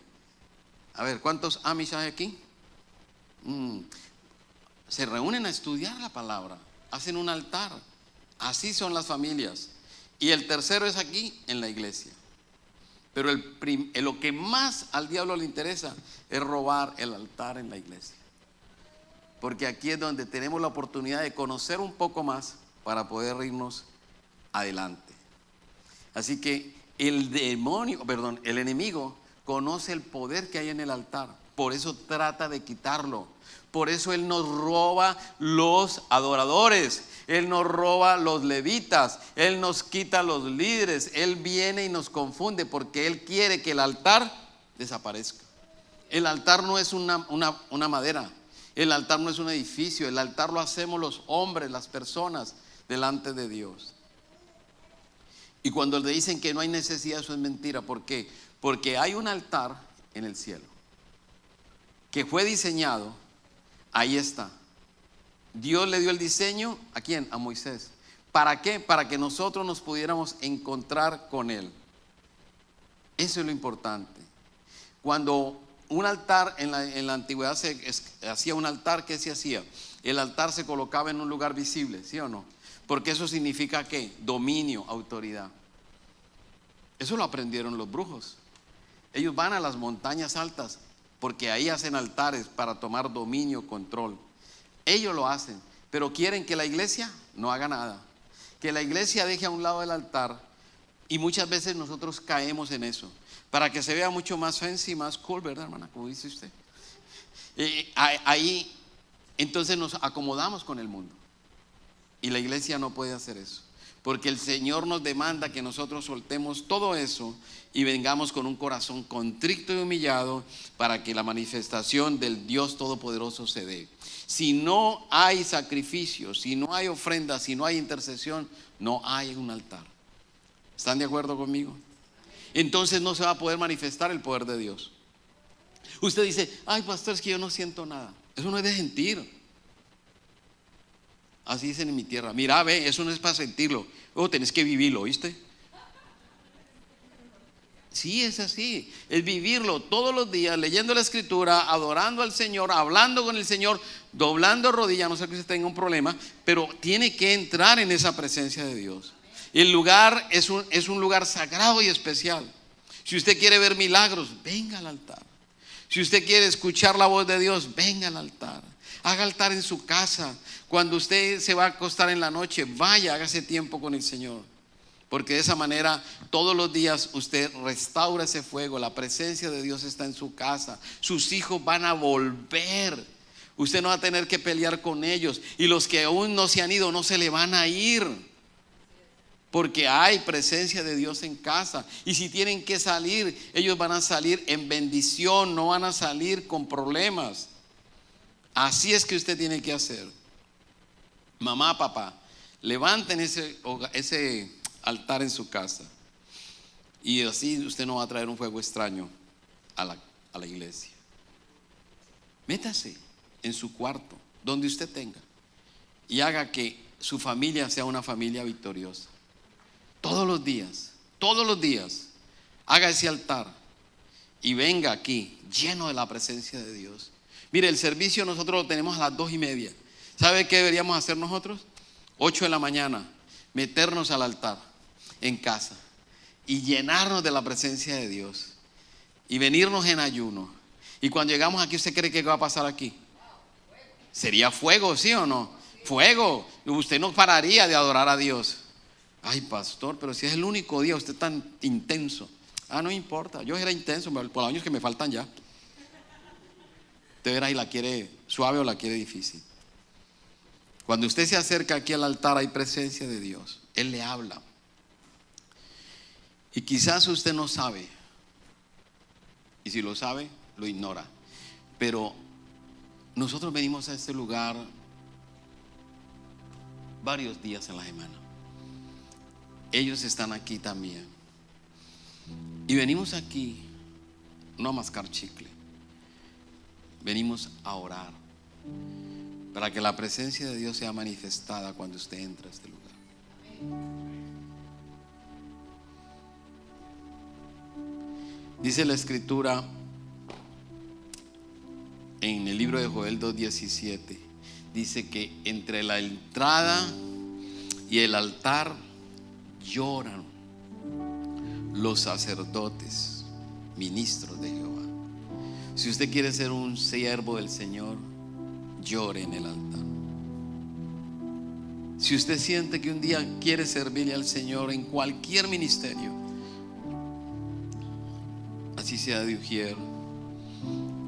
A ver, ¿cuántos Amish hay aquí? Se reúnen a estudiar la palabra, hacen un altar. Así son las familias. Y el tercero es aquí, en la iglesia. Pero lo que más al diablo le interesa es robar el altar en la iglesia. Porque aquí es donde tenemos la oportunidad de conocer un poco más para poder irnos adelante. Así que el enemigo conoce el poder que hay en el altar. Por eso trata de quitarlo. Por eso él nos roba los adoradores, él nos roba los levitas, él nos quita los líderes, él viene y nos confunde porque él quiere que el altar desaparezca. El altar no es una madera, el altar no es un edificio, el altar lo hacemos los hombres, las personas delante de Dios. Y cuando le dicen que no hay necesidad, eso es mentira. ¿Por qué? Porque hay un altar en el cielo que fue diseñado. Ahí está. Dios le dio el diseño, ¿a quién? A Moisés. ¿Para qué? Para que nosotros nos pudiéramos encontrar con Él. Eso es lo importante. Cuando un altar en la antigüedad se hacía un altar, ¿qué se hacía? El altar se colocaba en un lugar visible, ¿sí o no? Porque eso significa ¿qué? Dominio, autoridad. Eso lo aprendieron los brujos. Ellos van a las montañas altas porque ahí hacen altares para tomar dominio, control. Ellos lo hacen, pero quieren que la iglesia no haga nada. Que la iglesia deje a un lado el altar, y muchas veces nosotros caemos en eso. Para que se vea mucho más fancy, más cool, ¿verdad, hermana? Como dice usted. Ahí entonces nos acomodamos con el mundo. Y la iglesia no puede hacer eso. Porque el Señor nos demanda que nosotros soltemos todo eso y vengamos con un corazón contrito y humillado para que la manifestación del Dios Todopoderoso se dé. Si no hay sacrificio, si no hay ofrenda, si no hay intercesión, no hay un altar. ¿Están de acuerdo conmigo? Entonces no se va a poder manifestar el poder de Dios. Usted dice: ay, pastor, es que yo no siento nada. Eso no es de sentir. Así dicen en mi tierra. Mira, ve, eso no es para sentirlo. Tenés que vivirlo, ¿oíste? Sí, es así, es vivirlo todos los días, leyendo la escritura, adorando al Señor, hablando con el Señor, doblando rodillas, no sé que usted tenga un problema, pero tiene que entrar en esa presencia de Dios. El lugar es un lugar sagrado y especial. Si usted quiere ver milagros, venga al altar. Si usted quiere escuchar la voz de Dios, venga al altar. Haga altar en su casa. Cuando usted se va a acostar en la noche, vaya, hágase tiempo con el Señor. Porque de esa manera todos los días usted restaura ese fuego. La presencia de Dios está en su casa. Sus hijos van a volver. Usted no va a tener que pelear con ellos. Y los que aún no se han ido no se le van a ir. Porque hay presencia de Dios en casa. Y si tienen que salir, ellos van a salir en bendición. No van a salir con problemas. Así es que usted tiene que hacer. Mamá, papá, levanten ese altar en su casa, y así usted no va a traer un fuego extraño a la iglesia. Métase en su cuarto, donde usted tenga, y haga que su familia sea una familia victoriosa. Todos los días, haga ese altar y venga aquí lleno de la presencia de Dios. Mire, el servicio nosotros lo tenemos a las 2:30. ¿Sabe qué deberíamos hacer nosotros? 8 de la mañana, meternos al altar en casa y llenarnos de la presencia de Dios y venirnos en ayuno. Y cuando llegamos aquí, ¿usted cree que va a pasar aquí? Sería fuego, ¿sí o no? Fuego. Usted no pararía de adorar a Dios. Ay, pastor, pero si es el único día, usted es tan intenso. No importa, yo era intenso por los años que me faltan ya. Usted verá, y la quiere suave o la quiere difícil. Cuando usted se acerca aquí al altar, hay presencia de Dios. Él le habla. Y quizás usted no sabe, y si lo sabe, lo ignora. Pero nosotros venimos a este lugar varios días en la semana. Ellos están aquí también. Y venimos aquí no a mascar chicle. Venimos a orar para que la presencia de Dios sea manifestada cuando usted entra a este lugar. Dice la escritura en el libro de Joel 2:17, dice que entre la entrada y el altar lloran los sacerdotes, ministros de Jehová. Si usted quiere ser un siervo del Señor, llore en el altar. Si usted siente que un día quiere servirle al Señor en cualquier ministerio, así sea de ujier,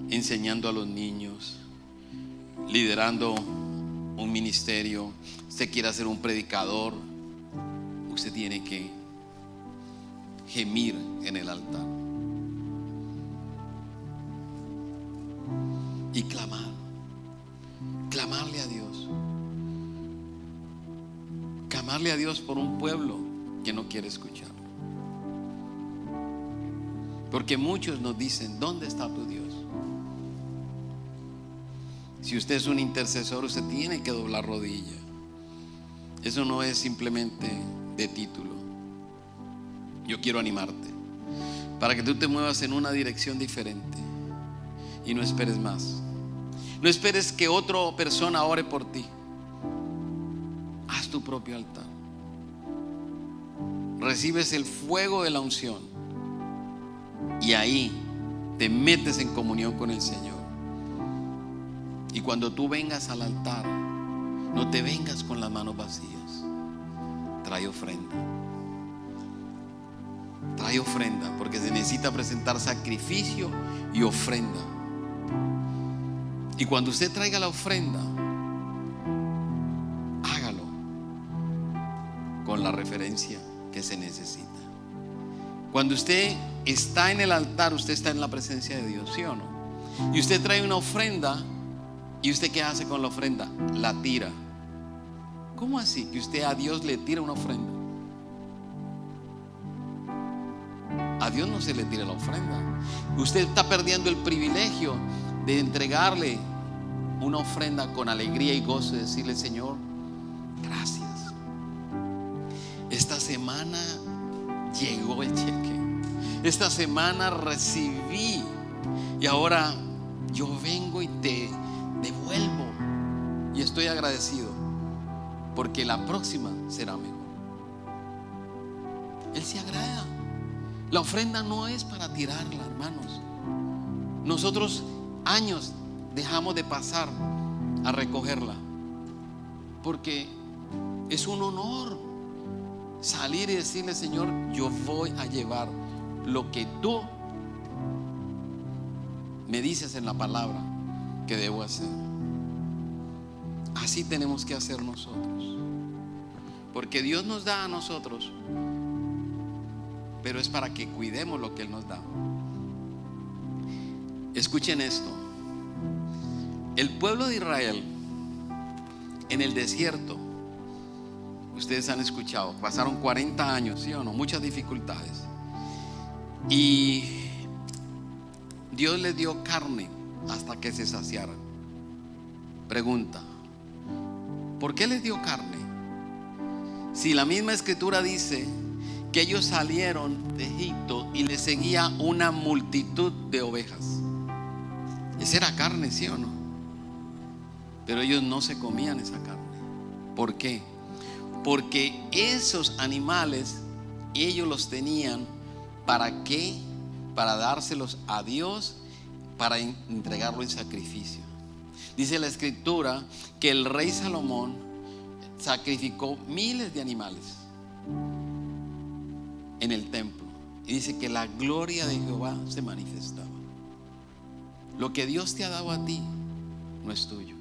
enseñando a los niños, liderando un ministerio, usted quiere ser un predicador, usted tiene que gemir en el altar y clamarle a Dios, clamarle a Dios por un pueblo que no quiere escuchar. Porque muchos nos dicen: ¿dónde está tu Dios? Si usted es un intercesor, usted tiene que doblar rodilla. Eso no es simplemente de título. Yo quiero animarte para que tú te muevas en una dirección diferente y no esperes más. No esperes que otra persona ore por ti. Haz tu propio altar. Recibes el fuego de la unción y ahí te metes en comunión con el Señor. Y cuando tú vengas al altar, no te vengas con las manos vacías. Trae ofrenda. Trae ofrenda, porque se necesita presentar sacrificio y ofrenda. Y cuando usted traiga la ofrenda, hágalo con la referencia que se necesita. Cuando usted está en el altar, usted está en la presencia de Dios, ¿sí o no? Y usted trae una ofrenda, ¿y usted qué hace con la ofrenda? La tira. ¿Cómo así que usted a Dios le tira una ofrenda? A Dios no se le tira la ofrenda. Usted está perdiendo el privilegio de entregarle una ofrenda con alegría y gozo y decirle: Señor, gracias. Esta semana llegó el cheque. Esta semana recibí y ahora yo vengo y te devuelvo. Y estoy agradecido porque la próxima será mejor. Él se agrada. La ofrenda no es para tirarla, hermanos. Nosotros años dejamos de pasar a recogerla porque es un honor salir y decirle: Señor, yo voy a llevar lo que tú me dices en la palabra que debo hacer. Así tenemos que hacer nosotros, porque Dios nos da a nosotros, pero es para que cuidemos lo que Él nos da. Escuchen esto. El pueblo de Israel en el desierto, ustedes han escuchado, pasaron 40 años, ¿sí o no? Muchas dificultades. Y Dios les dio carne hasta que se saciaran. Pregunta: ¿por qué les dio carne? Si la misma escritura dice que ellos salieron de Egipto y les seguía una multitud de ovejas. Esa era carne, ¿sí o no? Pero ellos no se comían esa carne. ¿Por qué? Porque esos animales ellos los tenían ¿para qué? Para dárselos a Dios, para entregarlo en sacrificio. Dice la escritura que el rey Salomón sacrificó miles de animales en el templo, y dice que la gloria de Jehová se manifestaba. Lo que Dios te ha dado a ti no es tuyo.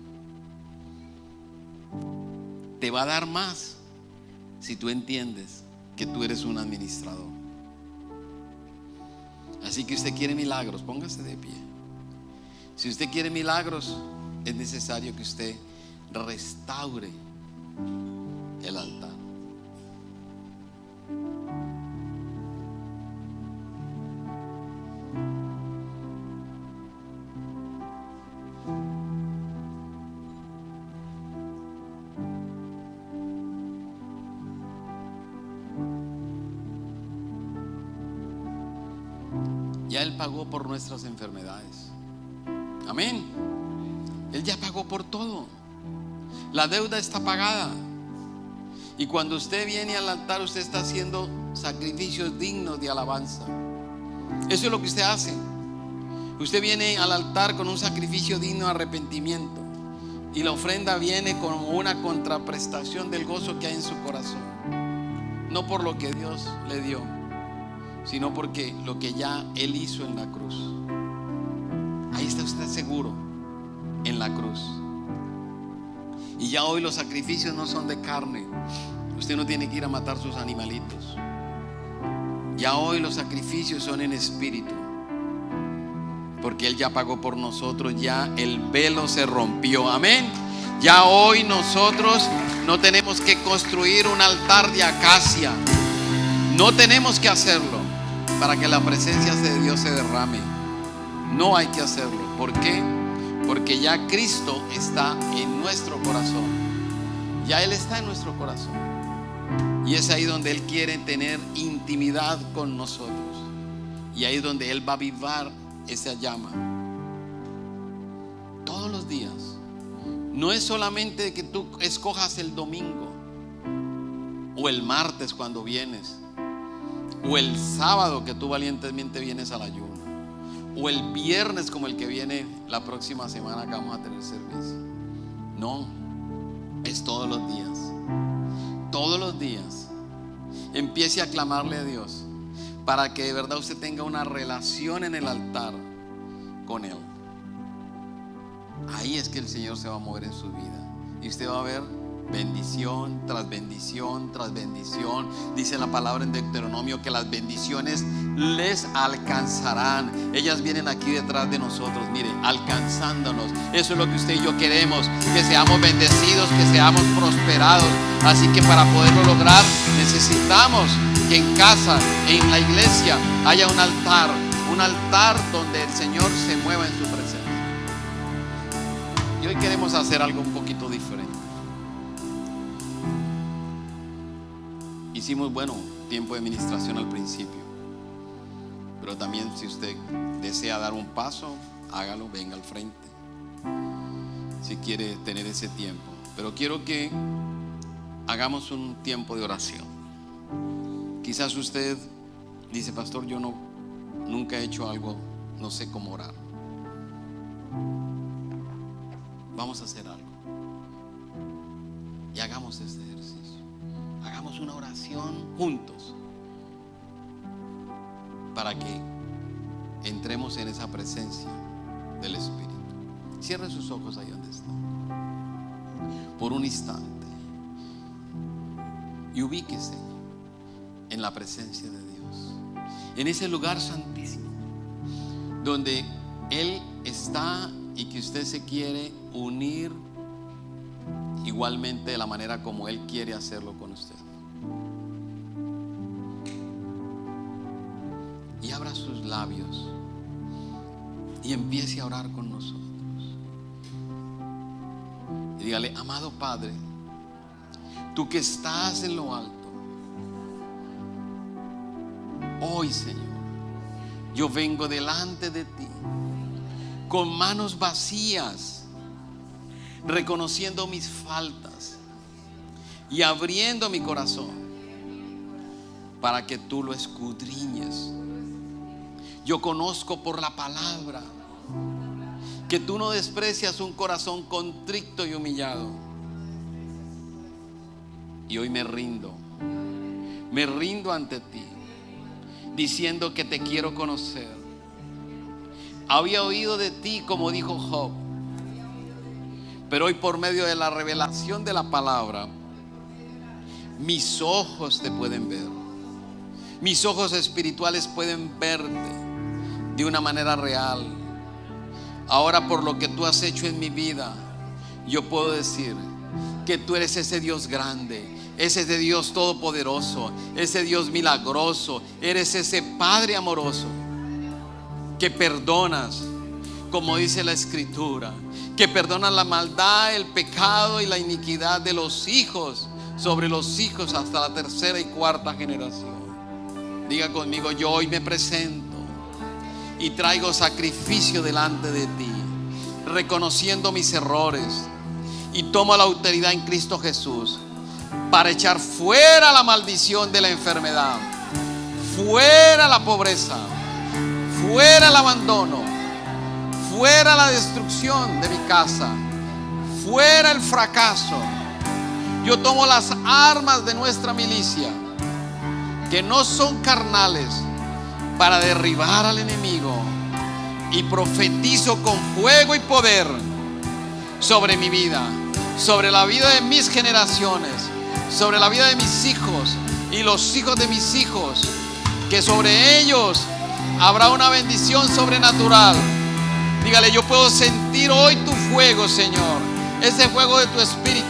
Te va a dar más si tú entiendes que tú eres un administrador. Así que usted quiere milagros, póngase de pie. Si usted quiere milagros, es necesario que usted restaure el altar. Ya Él pagó por nuestras enfermedades. Amén. Él ya pagó por todo. La deuda está pagada. Y cuando usted viene al altar, usted está haciendo sacrificios dignos de alabanza. Eso es lo que usted hace. Usted viene al altar con un sacrificio digno de arrepentimiento, y la ofrenda viene como una contraprestación del gozo que hay en su corazón. No por lo que Dios le dio, sino porque lo que ya Él hizo en la cruz. Ahí está usted seguro, en la cruz. Y ya hoy los sacrificios no son de carne. Usted no tiene que ir a matar sus animalitos. Ya hoy los sacrificios son en espíritu, porque Él ya pagó por nosotros. Ya el velo se rompió. Amén. Ya hoy nosotros no tenemos que construir un altar de acacia. No tenemos que hacerlo para que la presencia de Dios se derrame. No hay que hacerlo. ¿Por qué? Porque ya Cristo está en nuestro corazón. Ya Él está en nuestro corazón. Y es ahí donde Él quiere tener intimidad con nosotros. Y ahí es donde Él va a avivar esa llama. Todos los días. No es solamente que tú escojas el domingo, o el martes cuando vienes, o el sábado que tú valientemente vienes al ayuno, o el viernes como el que viene la próxima semana que vamos a tener servicio. No, es todos los días. Todos los días empiece a clamarle a Dios para que de verdad usted tenga una relación en el altar con Él. Ahí es que el Señor se va a mover en su vida, y usted va a ver bendición tras bendición tras bendición. Dice la palabra en Deuteronomio que las bendiciones les alcanzarán. Ellas vienen aquí detrás de nosotros, mire, alcanzándonos. Eso es lo que usted y yo queremos, que seamos bendecidos, que seamos prosperados. Así que para poderlo lograr necesitamos que en casa, en la iglesia, haya un altar donde el Señor se mueva en su presencia. Y hoy queremos hacer algo un poquito diferente. Hicimos, tiempo de ministración al principio, Pero también si usted desea dar un paso, hágalo, venga al frente, si quiere tener ese tiempo. Pero quiero que hagamos un tiempo de oración. Quizás usted dice: pastor, yo nunca he hecho algo, no sé cómo orar. Vamos a hacer algo y hagamos este ejercicio. Hagamos una oración juntos para que entremos en esa presencia del Espíritu. Cierre sus ojos ahí donde está por un instante y ubíquese en la presencia de Dios, en ese lugar santísimo donde Él está y que usted se quiere unir igualmente de la manera como Él quiere hacerlo con usted. Y abra sus labios y empiece a orar con nosotros. Y dígale: amado Padre, tú que estás en lo alto, hoy, Señor, yo vengo delante de ti con manos vacías, reconociendo mis faltas y abriendo mi corazón para que tú lo escudriñes. Yo conozco por la palabra que tú no desprecias un corazón contrito y humillado. Y hoy me rindo ante ti, diciendo que te quiero conocer. Había oído de ti, como dijo Job, pero hoy, por medio de la revelación de la palabra, mis ojos te pueden ver. Mis ojos espirituales pueden verte de una manera real. Ahora, por lo que tú has hecho en mi vida, yo puedo decir que tú eres ese Dios grande, ese Dios todopoderoso, ese Dios milagroso. Eres ese Padre amoroso que perdonas, como dice la Escritura, que perdonas la maldad, el pecado y la iniquidad de los hijos sobre los hijos hasta la tercera y cuarta generación. Diga conmigo: yo hoy me presento y traigo sacrificio delante de ti, reconociendo mis errores, y tomo la autoridad en Cristo Jesús para echar fuera la maldición de la enfermedad, fuera la pobreza, fuera el abandono, fuera la destrucción de mi casa, fuera el fracaso. Yo tomo las armas de nuestra milicia, que no son carnales, para derribar al enemigo, y profetizo con fuego y poder sobre mi vida, sobre la vida de mis generaciones, sobre la vida de mis hijos y los hijos de mis hijos, que sobre ellos habrá una bendición sobrenatural. Dígale: yo puedo sentir hoy tu fuego, Señor, ese fuego de tu Espíritu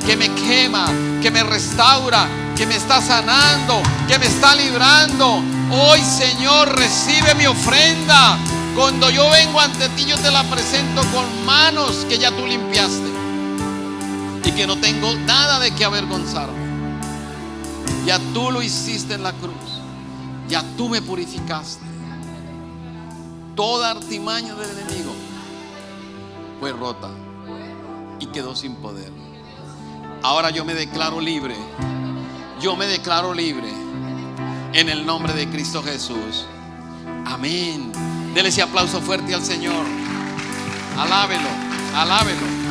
que me quema, que me restaura, que me está sanando, que me está librando. Hoy, Señor, recibe mi ofrenda. Cuando yo vengo ante ti, yo te la presento con manos que ya tú limpiaste y que no tengo nada de qué avergonzarme. Ya tú lo hiciste en la cruz, ya tú me purificaste. Toda artimaña del enemigo fue rota y quedó sin poder. Ahora yo me declaro libre. Yo me declaro libre en el nombre de Cristo Jesús. Amén. Dele ese aplauso fuerte al Señor. Alábelo, alábelo.